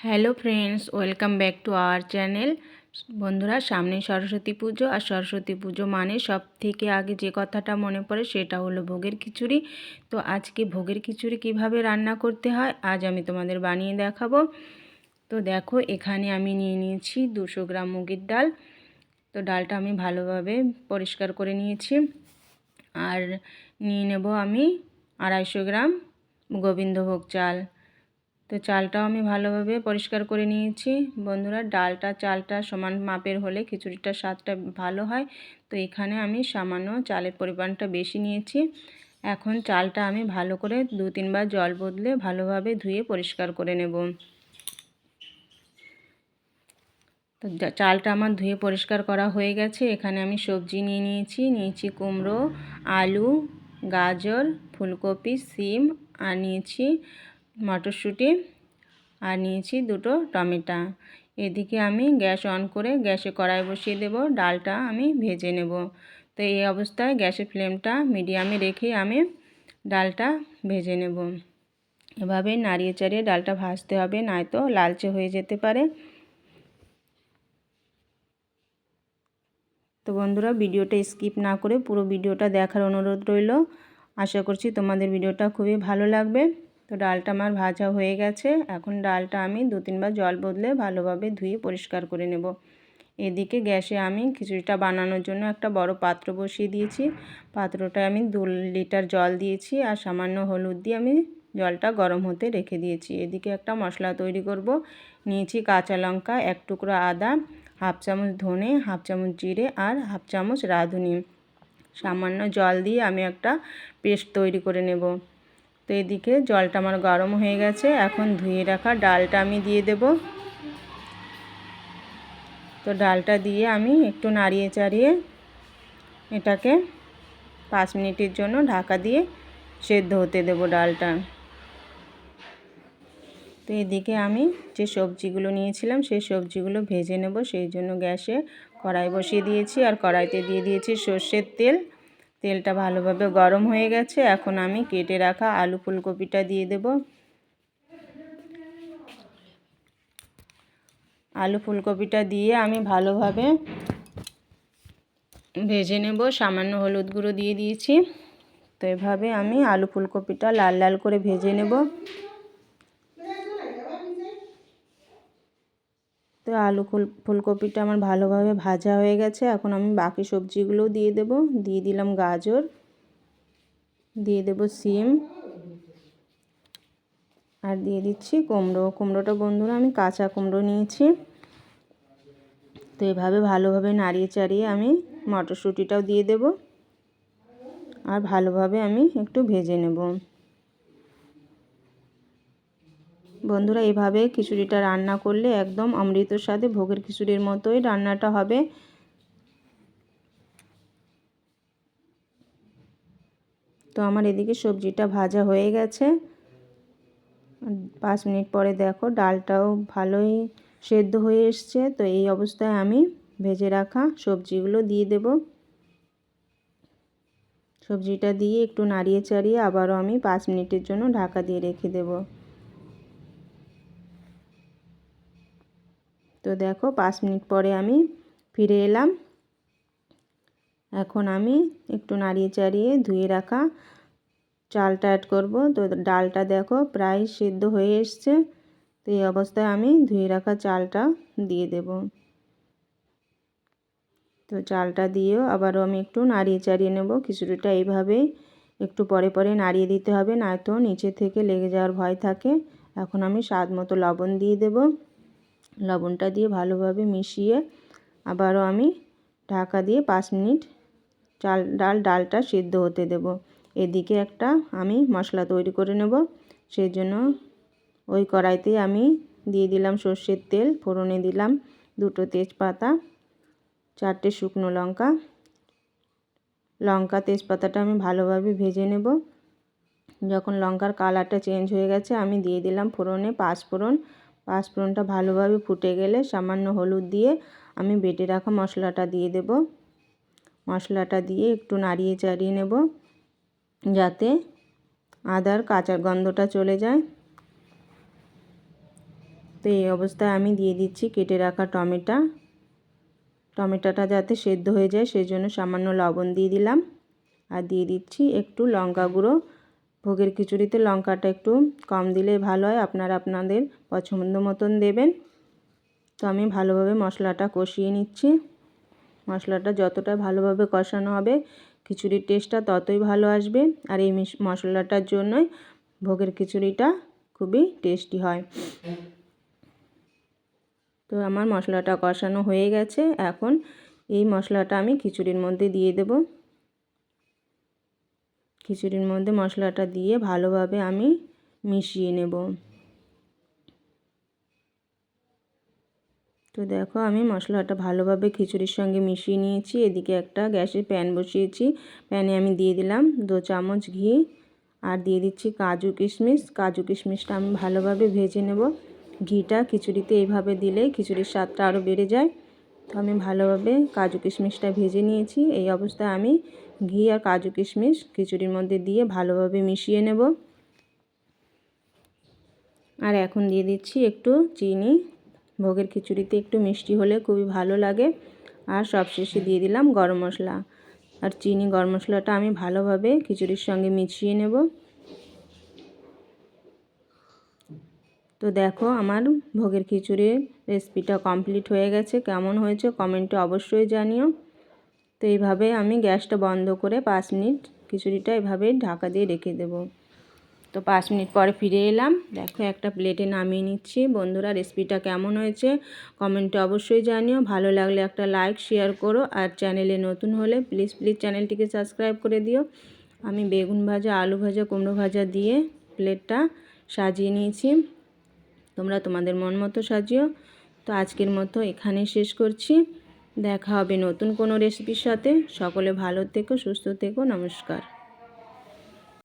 Hello friends, welcome back to our channel. বন্ধুরা, সামনে সরস্বতী পুজো। আর সরস্বতী পুজো মানে সব থেকে আগে যে কথাটা মনে পড়ে সেটা হলো ভোগের খিচুড়ি। তো আজকে ভোগের খিচুড়ি কিভাবে রান্না করতে হয় আজ আমি তোমাদের বানিয়ে দেখাবো। তো দেখো, এখানে আমি নিয়ে নিয়েছি 200 গ্রাম মুগের ডাল। তো ডালটা আমি ভালোভাবে পরিষ্কার করে নিয়েছি। আর নিয়ে নেব আমি 250 গ্রাম গোবিন্দভোগ চাল। তো চালটাও আমি ভালোভাবে পরিষ্কার করে নিয়েছি। বন্ধুরা, ডালটা চালটা সমান মাপের হলে খিচুড়িটার স্বাদটা ভালো হয়। তো এখানে আমি সামান্য চালের পরিমাণটা বেশি নিয়েছি। এখন চালটা আমি ভালো করে 2-3 বার জল বদলে ভালোভাবে ধুয়ে পরিষ্কার করে নেব। তো চালটা আমার ধুয়ে পরিষ্কার করা হয়ে গেছে। এখানে আমি সবজি নিয়েছি কুমড়ো, আলু, গাজর, ফুলকপি, সিম, আর নিয়েছি মটরশুঁটি, আর নিয়েছি 2টো টমেটো। এদিকে আমি গ্যাস অন করে গ্যাসে কড়াই বসিয়ে দেব। ডালটা আমি ভেজে নেব। তো এই অবস্থায় গ্যাসের ফ্লেমটা মিডিয়ামে রেখে আমি ডালটা ভেজে নেব। এভাবে নাড়িয়ে চাড়িয়ে ডালটা ভাজতে হবে, নয়তো লালচে হয়ে যেতে পারে। তো বন্ধুরা, ভিডিওটা স্কিপ না করে পুরো ভিডিওটা দেখার অনুরোধ রইল। আশা করছি তোমাদের ভিডিওটা খুবই ভালো লাগবে। তো ডালটা আমার ভাজা হয়ে গেছে। এখন ডালটা আমি 2-3 বার জল বদলে ভালোভাবে ধুয়ে পরিষ্কার করে নেব। এদিকে গ্যাসে আমি খিচুড়িটা বানানোর জন্য একটা বড় পাত্র বসিয়ে দিয়েছি। পাত্রটায় আমি 2 লিটার জল দিয়েছি আর সামান্য হলুদ দিয়ে আমি জলটা গরম হতে রেখে দিয়েছি। এদিকে একটা মশলা তৈরি করব। নিয়েছি কাঁচা লঙ্কা, 1 টুকরো আদা, হাফ চামচ ধনে, হাফ চামচ জিরে আর হাফ চামচ রাঁধুনি। সামান্য জল দিয়ে আমি একটা পেস্ট তৈরি করে নেব। তো এদিকে জলটা আমার গরম হয়ে গেছে। এখন ধুয়ে রাখা ডালটা আমি দিয়ে দেব। তো ডালটা দিয়ে আমি একটু নাড়িয়ে চাড়িয়ে এটাকে 5 মিনিটের জন্য ঢাকা দিয়ে সেদ্ধ হতে দেব ডালটা। তো এদিকে আমি যে সবজিগুলো নিয়েছিলাম সেই সবজিগুলো ভেজে নেব। সেই জন্য গ্যাসে কড়াই বসিয়ে দিয়েছি আর কড়াইতে দিয়ে দিয়েছি সর্ষের তেল। তেলটা ভালোভাবে গরম হয়ে গেছে। এখন আমি কেটে রাখা আলু ফুলকপিটা দিয়ে দেব। আলু ফুলকপিটা দিয়ে আমি ভালোভাবে ভেজে নেব। সামান্য হলুদ গুঁড়ো দিয়ে দিয়েছি। তো এভাবে আমি আলু ফুলকপিটা লাল লাল করে ভেজে নেব। তো আলু ফুলকপিটা আমার ভালোভাবে ভাজা হয়ে গেছে। এখন আমি বাকি সবজিগুলোও দিয়ে দেব। দিয়ে দিলাম গাজর, দিয়ে দেব সিম, আর দিয়ে দিচ্ছি কুমড়োটা বন্ধুরা আমি কাঁচা কুমড়ো নিয়েছি। তো এভাবে ভালোভাবে নাড়িয়ে চাড়িয়ে আমি মটরশুঁটিটাও দিয়ে দেব আর ভালোভাবে আমি একটু ভেজে নেব। বন্ধুরা, এভাবে খিচুড়িটা রান্না করলে একদম অমৃতর সাথে ভোগের খিচুড়ির মতোই রান্নাটা হবে। তো আমার এদিকে সবজিটা ভাজা হয়ে গেছে। 5 মিনিট পরে দেখো ডালটাও ভালোই সেদ্ধ হয়ে এসছে। তো এই অবস্থায় আমি ভেজে রাখা সবজিগুলো দিয়ে দেব। সবজিটা দিয়ে একটু নাড়িয়ে চাড়িয়ে আবারও আমি 5 মিনিটের জন্য ঢাকা দিয়ে রেখে দেব। তো দেখো 5 মিনিট পরে আমি ফিরে এলাম। এখন আমি একটু নাড়িয়ে চাড়িয়ে ধুয়ে রাখা চালটা অ্যাড করব। তো ডালটা দেখো প্রায় সেদ্ধ হয়ে এসছে। তো এই অবস্থায় আমি ধুয়ে রাখা চালটা দিয়ে দেব। তো চালটা দিয়েও আবারও আমি একটু নাড়িয়ে চাড়িয়ে নেব। খিচুড়িটা এইভাবেই একটু পরে পরে নাড়িয়ে দিতে হবে, নয়তো নিচে থেকে লেগে যাওয়ার ভয় থাকে। এখন আমি স্বাদ মতো লবণ দিয়ে দেব। লবণটা দিয়ে ভালোভাবে মিশিয়ে আবারও আমি ঢাকা দিয়ে 5 মিনিট ডালটা সিদ্ধ হতে দেব। এদিকে একটা আমি মশলা তৈরি করে নেব। সেই জন্য ওই কড়াইতে আমি দিয়ে দিলাম সর্ষের তেল, ফোড়নে দিলাম 2টো তেজপাতা, 4টে শুকনো লঙ্কা তেজপাতাটা আমি ভালোভাবে ভেজে নেব। যখন লঙ্কার কালারটা চেঞ্জ হয়ে গেছে আমি দিয়ে দিলাম ফোড়নে পাঁচফোড়নটা ভালোভাবে ফুটে গেলে সামান্য হলুদ দিয়ে আমি বেটে রাখা মশলাটা দিয়ে দেব। মশলাটা দিয়ে একটু নাড়িয়ে চাড়িয়ে নেব যাতে আদার কাঁচা গন্ধটা চলে যায়। তো এই অবস্থায় আমি দিয়ে দিচ্ছি কেটে রাখা টমেটোটা যাতে সেদ্ধ হয়ে যায় সেই জন্য সামান্য লবণ দিয়ে দিলাম। আর দিয়ে দিচ্ছি একটু লঙ্কা গুঁড়ো। ভোগের খিচুড়িতে লঙ্কাটা একটু কম দিলে ভালো হয়, আপনারা আপনাদের পছন্দ মতন দেবেন। তো আমি ভালোভাবে মশলাটা কষিয়ে নিচ্ছি। মশলাটা যতটা ভালোভাবে কষানো হবে খিচুড়ির টেস্টটা ততই ভালো আসবে। আর এই মশলাটার জন্যই ভোগের খিচুড়িটা খুবই টেস্টি হয়। তো আমার মশলাটা কষানো হয়ে গেছে। এখন এই মশলাটা আমি খিচুড়ির মধ্যে দিয়ে দেব। খিচুড়ির মধ্যে মশলাটা দিয়ে ভালোভাবে আমি মিশিয়ে নেব। তো দেখো আমি মশলাটা ভালোভাবে খিচুড়ির সঙ্গে মিশিয়ে নিয়েছি। এদিকে একটা গ্যাসে প্যান বসিয়েছি। প্যানে আমি দিয়ে দিলাম 2 চামচ ঘি আর দিয়ে দিচ্ছি কাজু কিশমিশটা আমি ভালোভাবে ভেজে নেব। ঘিটা খিচুড়িতে এইভাবে দিলে খিচুড়ির স্বাদটা আরও বেড়ে যায়। তো আমি ভালোভাবে কাজু কিশমিশটা ভেজে নিয়েছি। এই অবস্থায় আমি ঘি আর কাজু কিশমিশ খিচুড়ির মধ্যে দিয়ে ভালোভাবে মিশিয়ে নেব। আর এখন দিয়ে দিচ্ছি একটু চিনি। ভোগের খিচুড়িতে একটু মিষ্টি হলে খুবই ভালো লাগে। আর সবশেষে দিয়ে দিলাম গরম মশলা। আর চিনি গরম মশলাটা আমি ভালোভাবে খিচুড়ির সঙ্গে মিশিয়ে নেব। তো দেখো আমার ভোগের খিচুড়ির রেসিপিটা কমপ্লিট হয়ে গেছে। কেমন হয়েছে কমেন্টে অবশ্যই জানিও। তো এইভাবে আমি গ্যাসটা বন্ধ করে 5 মিনিট খিচুড়িটা এভাবে ঢাকা দিয়ে রেখে দেব। তো 5 মিনিট পরে ফিরে এলাম। দেখো একটা প্লেটে নামিয়ে নিচ্ছি। বন্ধুরা রেসিপিটা কেমন হয়েছে কমেন্টে অবশ্যই জানিও। ভালো লাগলে একটা লাইক শেয়ার করো। আর চ্যানেলে নতুন হলে প্লিজ চ্যানেলটিকে সাবস্ক্রাইব করে দিও। আমি বেগুন ভাজা, আলু ভাজা, কুমড়ো ভাজা দিয়ে প্লেটটা সাজিয়ে নিয়েছি। তোমরা তোমাদের মন মতো সাজিও। তো আজকের মতো এখানেই শেষ করছি। দেখা হবে নতুন কোনো রেসিপির সাথে। সকলে ভালো থেকো, সুস্থ থেকো। নমস্কার।